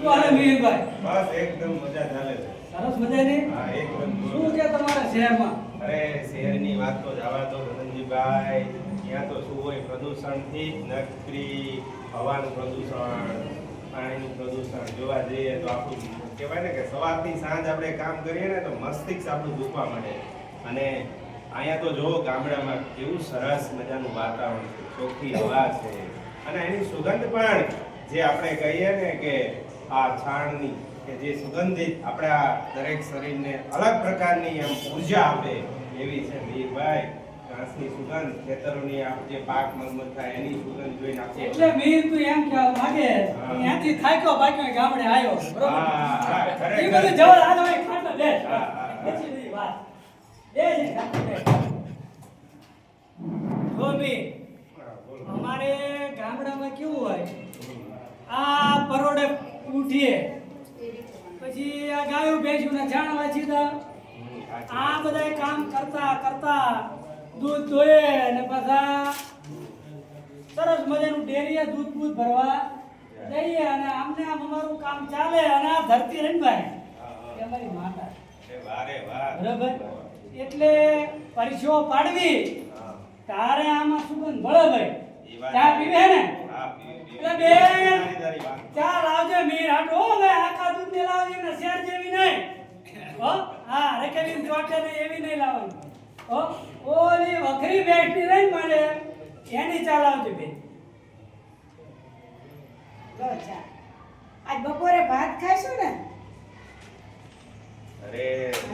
શું હાલે મિહિરભાઈ? બસ એકદમ મજા ચાલે છે. સરસ મજાની? હા એકદમ. શું છે તમારા શહેરમાં? અરે શહેરની વાત તો જવા દો ધનંજીભાઈ. ત્યાં તો શું હોય, પ્રદૂષણથી જ નકરી હવાનું પ્રદૂષણ, પાણીનું પ્રદૂષણ જોવા જઈએ તો આપણું કહેવાય ને કે સવારથી સાંજ આપણે કામ કરીએ ને તો મસ્તિષ્ક આપણું દુખવા માંડે. અને અહીંયા તો જો ગામડામાં કેવું સરસ મજાનું વાતાવરણ છે, ચોખ્ખી હવા છે અને એની સુગંધ પણ જે આપણે કહીએ ને કે આ છાણની કે જે સુગંધિત આપણા દરેક શરીરને અલગ પ્રકારની એમ ઉર્જા આપે એવી છે મીરભાઈ. ઘાસની સુગંધ, ખેતરોની આ જે પાક મગમગ થાય એની સુગંધ જોઈને આપણે એટલે મિહિર તું એમ કહેવા માંગે ત્યાંથી થાક્યો બાકી ગામડે આવ્યો બરોબર? હા, ખરેખર. એ બધું જવળ આ તો એક ખાટલો દે. હા. પછી બધી વાત દે છે ખાટલો દે. જો મિહિર, હા, બોલો. અમારે ગામડામાં કેવું હોય, આ પરોડે ઉઠીએ પછી આ ગાયો ભેંસુના છાણ વાંચીતા આ બધા કામ કરતા કરતા દૂધ દોયે અને પાછા સરસ મજાનું ડેરીએ દૂધ બૂધ ભરવા જઈએ અને આમને આમ અમારું કામ ચાલે અને આ ધરતી રણભાઈ એ અમારી માતા અરે વાહ રે વાહ. બરાબર. એટલે પરિચયો પાડવી હા. તારે આમાં સુગંધ ભળે ભાઈ. ઈ વાત. ચા પીવે ને? હા, પીવી. એટલે બેન તારી વાત. ચા લાવજે મીર હાટો હો ભાઈ, આખા દૂધ ને લાવજે ને શેર જેવી નહીં હો. હા રેકેલી ચોટે ને એવી નહીં લાવવાની હો. ઓલી વખરી બેઠી રહી મને એની ચા લાવજે બેન. લો ચા. આજ બપોરે ભાત ખાઈશું ને? અરે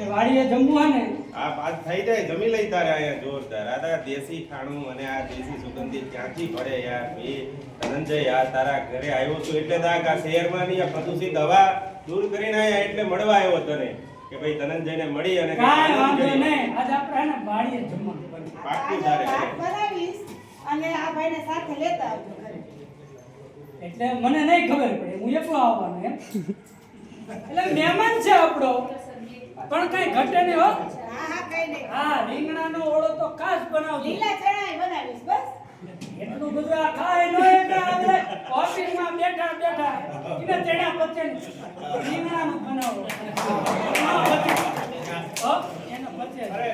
એ વાડીએ જમવું હે ને આ વાત થઈ જાય જમી લઈ તારે અહીંયા જોરદાર. આ તારા દેશી ખાણું અને આ દેશી સુગંધિત ક્યાંથી પડે યાર. એ ધનંજય યાર તારા ઘરે આવ્યો છું એટલે તો આ શહેરમાંની આ પ્રદૂષિત હવા દૂર કરીને આયા એટલે મળવા આવ્યો તને કે ભાઈ ધનંજયને મળી અને કાંઈ આનંદ વાંધો કરીએ. નહીં. આજે આપણે હે ને વાડીએ જમવાનું બને. પાક્કું આજે તારે. ભાત બનાવીશ અને આ ભાઈને સાથે લેતા આવજો ઘરે. એટલે મને નહીં ખબર પડે, હું એકલો આવવાનો એમ. એટલે મહેમાન છે આપણો પણ કઈ ઘટે નહીં હો. હા હા કઈ નહીં. હા રીંગણાનો ઓળો તો ખાસ બનાવજો. લીલા ચણાય બનાવીશ બસ. એટલું બધું આ ખાય નો એટલે આપણે ઓફિસમાં બેઠા બેઠા એને ચણા પચન રીંગણાનું બનાવો. હો એનો પચન. અરે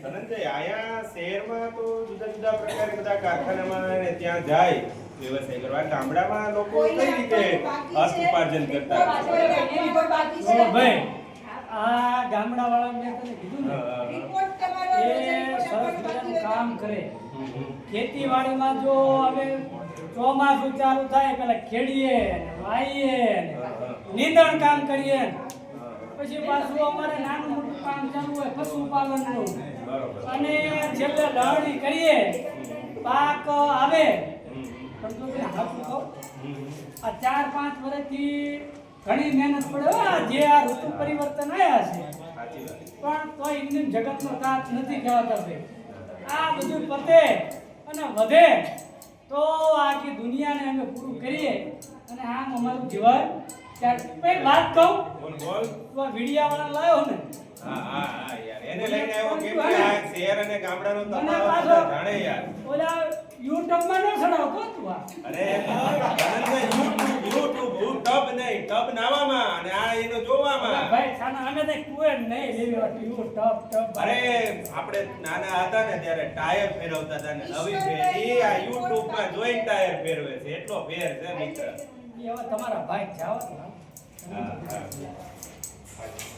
ધનંજય આયા શહેરમાં તો જુદા જુદા પ્રકારે બધા કારખાનામાં ને ત્યાં જાય વ્યવસાય કરવા. ગામડામાં લોકો કઈ રીતે અર્થ ઉપાર્જન કરતા હશે? તો ભાઈ આ ગામડાવાળા મેં તને કીધું ને રિપોર્ટ તમારો એ રિપોર્ટ સરસ બાકી મજાનું હોય. કામ કરે. ખેતીવાડીમાં જો હવે ચોમાસું ચાલુ થાય પેલા ખેડીએ ને વાઈએ ને નીંદણ કામ કરીએ ને પછી પાછું અમારે નાનું મોટું કામ ચાલુ હોય પશુપાલનનું બરોબર. અને છેલ્લે લણણી કરીએ પાક આવે. પણ જો કે હાચું કહું, આ 4-5 વર્ષથી ઘણી મહેનત પડે હો. આ જે આ ઋતુ પરિવર્તન આવ્યા છે સાચી વાત. પણ તો ઇન્ડિયન જગતનો તાત નથી કહેવાતા ભાઈ. આ બધું પતે અને વધે તો આખી દુનિયાને અમે પૂરું કરીએ અને આમ અમારું જીવન ચાલે. એક વાત કહું, બોલ બોલ. તો વિડિયાવાળા લાવ્યો ને હા હા હા યાર એને લઈને આવ્યો કેમ કે આ શહેર અને ગામડાનો મને તફાવત પાછો બધા જાણે યાર. ઓલા યુટ્યુબમાં ન ચડાવતો તું આ. અરે ધનંજય યુટ્યુબ ટબ નહીં, ટબ નાવામાં અને આ એનો જોવામાં. ભાઈ છાના અમે તો કુએ નહીં લેવી હોતી યુ ટપ ટપ. અરે આપણે નાના હતા ને ત્યારે ટાયર ફેરવતા હતા ને નવી ફેરી આ YouTube માં જોઈને ટાયર ફેરવે છે. એટલો ફેર છે મિત્ર. એ હવે તમારા ભાઈ જાવ હા, હા.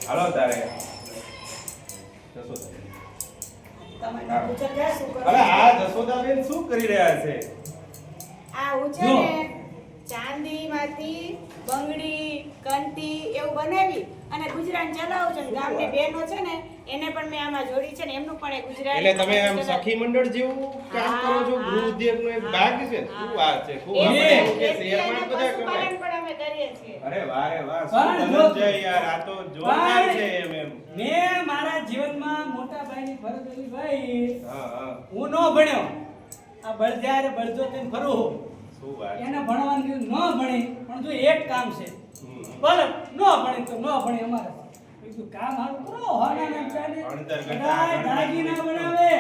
હાલો તારે જશોદા. તમારે ઉછેર શું કરો? અરે આ જશોદાબેન શું કરી રહ્યા છે? આ ઉછેરને ચાંદીમાંથી બંગડી કંઠી એવું બનાવી અને ગુજરાન ચલાવું છે. ગામની બહેનો છે ને એને પણ મેં આમાં જોડી છે ને એમનું પણ એક ગુજરાન. એટલે તમે આમ સખી મંડળ જેવું કામ કરો છો? હા, ગૃહ ઉદ્યોગનો એક હા, ભાગ છે. હા. શું વાત છે? ખૂબ એ આપણે એવું કે ખેતી શહેરમાં અને જ બધા પશુપાલન કમાય. પણ અમે કરીએ છીએ. અરે વાહ રે વાહ. પણ શું જો- ધનંજય યાર, આ તો જોરદાર છે એમ એમ. મેં મારા જીવનમાં મોટા ભાઈની ફરજ હતી ભાઈ. હા હા. હું નો ભણ્યો, આ બળજારે બળજો થઈને ફરું. શું વાત. એને ભણવાનું કીધું, ન ભણી પણ જો એક કામ છે હમ. ભલે ન ભણી તો ન ભણી અમારે કીધું કામ હારું કરો હોનાના ચાલે ભણતર કરતા બધાય આગળ દાગીના બનાવે.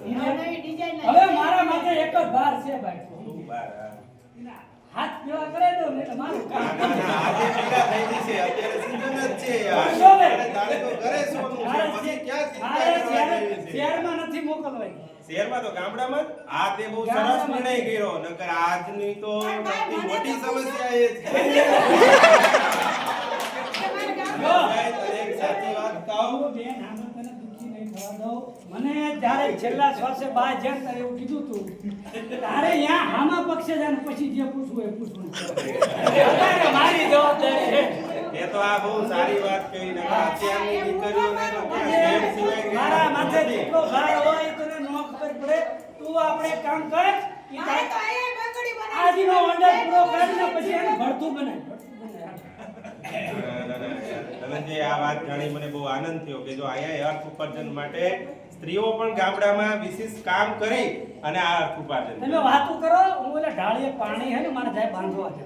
નવી ડિઝાઇન હવે મારા માટે એક જ ભાર છે ભાઈ, શું વાત, હા. હાથ જેવા કરે દો ને એટલે મારું ના, કામ ના, ના, આજે ઘરે સોનું છે મારે પછી ક્યાં ચિંતા મારે કરવા જેવી છે? શહેરમાં નથી મોકલવાય. શહેરમાં તો ગામડામાં જ? આ તે બહુ સરસ નિર્ણય કર્યો નકર આજની તો સૌથી મોટી સમસ્યા એ છે જો, સાહેબ, એક સાચી વાત કહું બેન, આમાં તને દુઃખી નહીં થવા દઉં. મને જ્યારે છેલ્લા શ્વાસે બહાર જ્યાં તારે એવું કીધું તું તારે અહીંયા હામા પક્ષે જાય ને પછી જે પૂછવું એ પૂછવું. અત્યારે મારી જવાબદારી છે. એ તો આ બહુ સારી વાત કહી નકર અત્યારની દીકરીઓને તો ક્યાં શહેર સિવાય કંઈ મારા માથે નથી. જેટલો ભાર હોય એ તને ન ખબર પડે. તું આપણે એક કામ કર ઈ મારે તો તારે અહીંયા બંગડી બનાવી આજનો ઓર્ડર પૂરો કરીને પછી એને ભરતું બનાય. ધનંજય, આ વાત જાણી મને બહુ આનંદ થયો કે જો અહીંયા અર્થ ઉપાર્જન માટે સ્ત્રીઓ પણ ગામડામાં વિશેષ કામ કરી અને આ અર્થ ઉપાર્જન તમે વાતું કરો, હું ઓલા ઢાળીએ પાણી હે ને મારે જાય બાંધવા છે.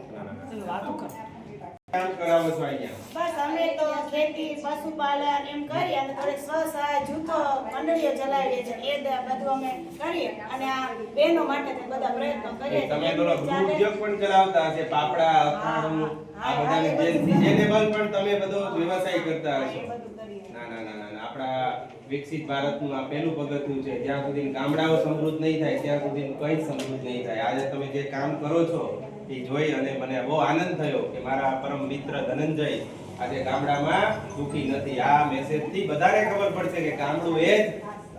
તમે વાતું કરો. કામ કરાવો છો અહીંયા. બસ અમે તો ખેતી પશુપાલન એમ કરી અને થોડીક સ્વસહાય જૂથો મંડળીઓ ચલાવીએ છીએ એ બધું અમે કરીએ અને આ બહેનો માટે તે બધા પ્રયત્નો કરીએ છીએ. તમે પેલો ગૃહ ઉદ્યોગ પણ ચલાવતા હશે પાપડા અથાણું આ બધાની જે સિઝનેબલ પણ તમે બધો વ્યવસાય કરતા હશો. એ બધું કરીએ. ના ના ના ના આપણા વિકસિત ભારતનું આ પહેલું પગથિયું છે. જ્યાં સુધી ગામડાઓ સમૃદ્ધ નહીં થાય ત્યાં સુધી કંઈ જ સમૃદ્ધ નહીં થાય. આજે તમે જે કામ કરો છો એ જોઈ અને મને બહુ આનંદ થયો કે મારા પરમ મિત્ર ધનંજય આજે ગામડામાં દુખી નથી. આ મેસેજ થી બધાને ખબર પડશે કે ગામડું એ જ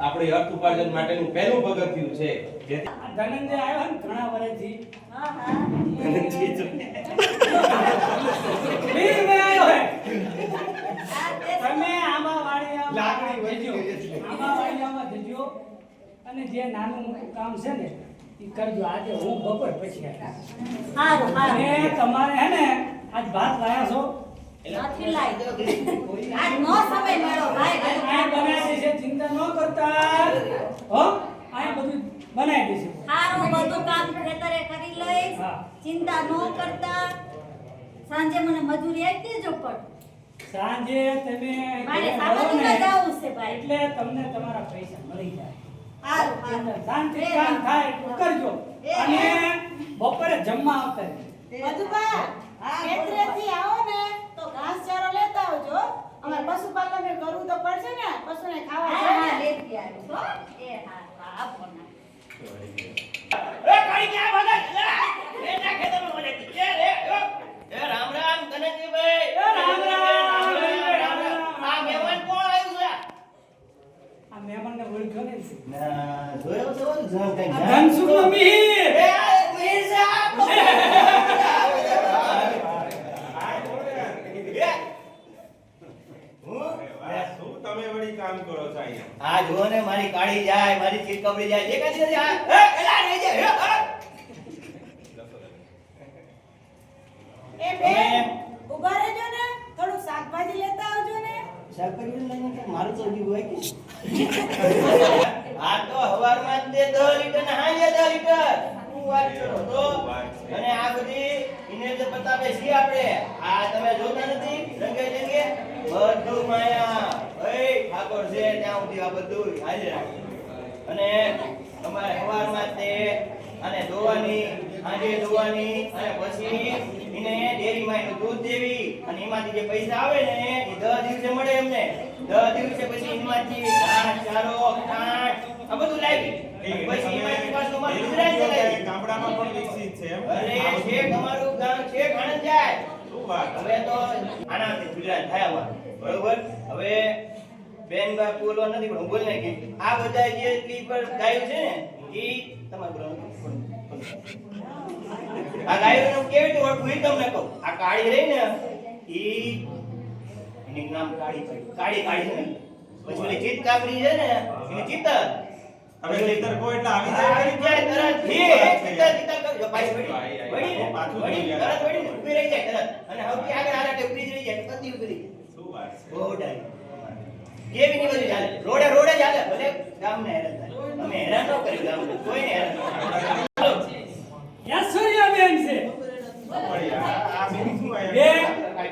આપણી અર્થ ઉપાર્જન માટેનું પહેલું પગથિયું છે. જેથી આ ધનંજય આવ્યો ને ઘણા વર્ષથી હા હા વીર મેં આવ્યો હે. આ તે તમે આમાં વાળિયામાં લાગણી વધી જજો. ગઈ છે. આમાં વાળિયામાં જજો અને જે નાનું મોટું કામ છે ને એ કરજો. આજે હું બપોર પછી આવીશ. હારું અને તમારે હે ને આજ ભાત લાયા છો નથી લાઈ આજ નો સમય મળ્યો ભાઈ આ બનાવી દેશે, ચિંતા ન કરતા હો. આ બધું બનાવી દેશે. હારું બધું કામ ખેતરે કરી લઈશ હા. ચિંતા ન કરતા સાંજે મને મજૂરી આપી દેજો પણ સાંજે તમે મારે ઘરે મળો ને, સામાજિક જવું છે ભાઈ એટલે તમને તમારા પૈસા મળી જાય. હારું હારું શાંતિ કામ થાય એટલું કરજો. અને બપોરે જમવા આવતા રહેજો. મધુબા ખેતરેથી આવો ને તો ઘાસચારો લેતા આવજો. અમે પશુપાલન ને કરવું તો પડશે ને, પશુને ખાવા હા જોઈએ. હા લેતી આવીશ હો એ હા હા આપો ના રામ રામ ધનંજયભાઈ. એ રામ રામ, રામ રામ. આ મહેમાન કોણ આવ્યું છે? આ મહેમાનને ઓળખ્યો ને? જોયો છો ને? જામ કઈ આ ધનસુખનો મિહિર. એ આ વીર છે આપણો. શું તમે વળી કામ કરો છો અહીંયા? આ જુઓ ને મારી કાળી જાય, મારી ચીર કપડી જાય. દેખાતી નથી આ? એલા રહી જાય. એ બેન ઉભા રહેજો ને, થોડું શાકભાજી લેતા આવજો ને. શાકભાજી લઈને કે મારું તો હજી હોય કે આ તો હવારમાં જ દે 10 લીટર ને હાંજે 10 લીટર. શું વાત કરો તો? અને આ બધી ઇને જે બતાવે છે આપણે. આ તમે જોતા નથી રંગે રંગે બધું માયા. એ ઠાકોર છે ત્યાં સુધી આ બધું હાજર. અને તમારે હવારમાં તે અને દોવાની હાંજે દોવાની અને પછી એને ડેરીમાં એનું દૂધ દેવી અને એમાંથી જે પૈસા આવે ને એ 10 દિવસે મળે એમને. 10 દિવસે પછી એમાંથી ઘાસ ચારો ખાંડ આ બધું લાવી પછી એમાંથી પાછું અમારું ગુજરાત ચલાવી. ગામડામાં પણ વિકસિત છે એમ? અરે છેક અમારું ગામ છેક આણંદ જાય. શું વાત? હવે તો આનાથી ગુજરાત થાય અમારું. બરોબર? હવે બેન બા બોલવા નથી પણ હું બોલી નાખી. આ બધા જે એટલી પર ગાયો છે ને ઈ તમારે બોલવાનું. આ ગાયોનું કેવી રીતે ઓળખું ઈ તમને કહું. આ કાળી રહી ને ઈ એનું નામ કાળી પડી. કાળી કાળી છે ને. પછી ઓલી ચિત કાબરી છે ને એની ચિતર. હવે ખેતર કો એટલે આવી આવી જાય જાય તરત થી ચિતર ચિતર કરજો પાછી વળી. વળી ને પાછું વળી જોઈ તરત વળી ને ઊભી રહી જાય તરત. અને સૌથી આગળ હારાટે ઊભી જ રહી જાય કદી ઊભી રહી જાય. શું વાત છે? બહુ ડાય. કેવી ની બધી ચાલે. રોડે રોડે ચાલે. ભલે ગામને હેરાન થાય. અમે હેરાન ન કર્યું ગામને. કોઈને હેરાન ન કર્યું. યશોર્યાબેન છે. વળી આ બેન શું બે આયા?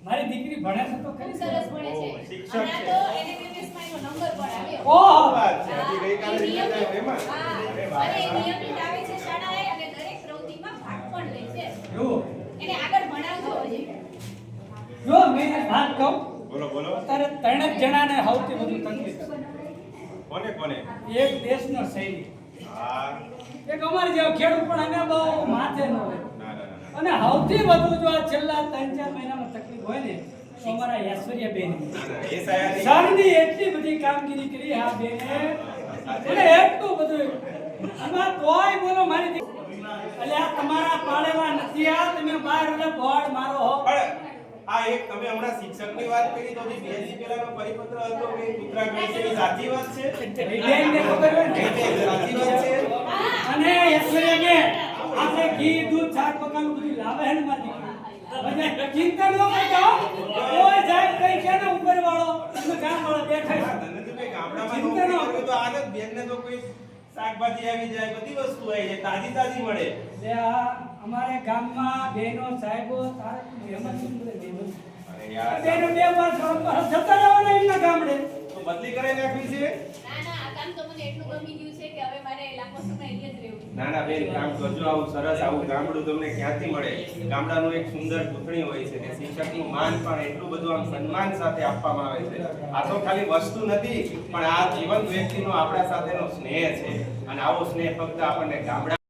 મારી દીકરી ભણે છે તો ખરી? સરસ ભણે છે. શિક્ષક અને આ છે. તો NMMS માં એનો નંબર પણ આવ્યો. ઓહો, શું વાત છે? હજી ગઈકાલે એ નિયમિત- રિઝલ્ટ એમાં? હા. અરે વાહ, અને એ વાહ. નિયમિત આવે છે શાળાએ અને દરેક પ્રવૃત્તિમાં ભાગ પણ લે છે. જુઓ, એને આગળ ભણાવજો હજી. જો મેં એક વાત કહું, બોલો બોલો. અત્યારે 3 જ જણાને સૌથી વધુ તકલીફ છે. કોને કોને? એક દેશનો સૈનિક, હા. એક અમારે જેવો ખેડૂત, પણ અમે બહુ માથે ન હોય. ના ના ના. અને સૌથી વધુ જો આ છેલ્લા 3-4 મહિનામાં તકલીફ હોય ને તો અમારા ઐશ્વર્યાબેન. એ સાહેબ સરની એટલી બધી કામગીરી કરી આ બેને, અને એટલું બધું આમાં તોય બોલો મારી દીકરી. એટલે આ તમારા પાડેલા નથી, આ તમે બહાર એટલે બોર્ડ મારો હો. પણ આ એક તમે હમણાં શિક્ષકની વાત કરી તો જે 2 દી પહેલાનો પરિપત્ર હતો કે કૂતરા ખાય છે એ સાચી વાત છે? બેનને ખબર હોય ને. સાચી વાત છે. અને ઐશ્વર્યાબેન આપણે ઘી દૂધ શાક પકાવવાનું બધું લાવે હે ને મારી દીકરી. બધા ચિંતા ન કરતા હો. કોઈ જાય કઈ છે ને ઉપર વાળો તમે ગામ વાળો બેઠા છે. ધનંજયભાઈ, ગામડામાં નોકરી કરવી તો આદત બેનને તો કોઈ શાકભાજી આવી જાય, બધી વસ્તુ આવી જાય, તાજી તાજી મળે. એટલે આ અમારે ગામમાં બહેનો સાહેબો તારે મહેમાન સુંદર બહેનો. અરે આ યાર, બહેનો 2 વાર જતા રહેવાના એમના ગામડે. તો બદલી કરાઈ નાખવી છે? ના ના આ કામ તો મને એટલું ગમી ગયું છે કે હવે મારે લાંબો સમય અહીંયા જ રહેવું. ના ના બેન, કામ કરજો. આવું સરસ આવું ગામડું તમને ક્યાંથી મળે? ગામડાનું એક સુંદર પૂતળી હોય છે કે શિક્ષકનું માન પણ એટલું બધું આમ સન્માન સાથે આપવામાં આવે છે. આ તો ખાલી વસ્તુ નથી, પણ આ જીવંત વ્યક્તિનો આપણા સાથેનો સ્નેહ છે. અને આવો સ્નેહ ફક્ત આપણને ગામડા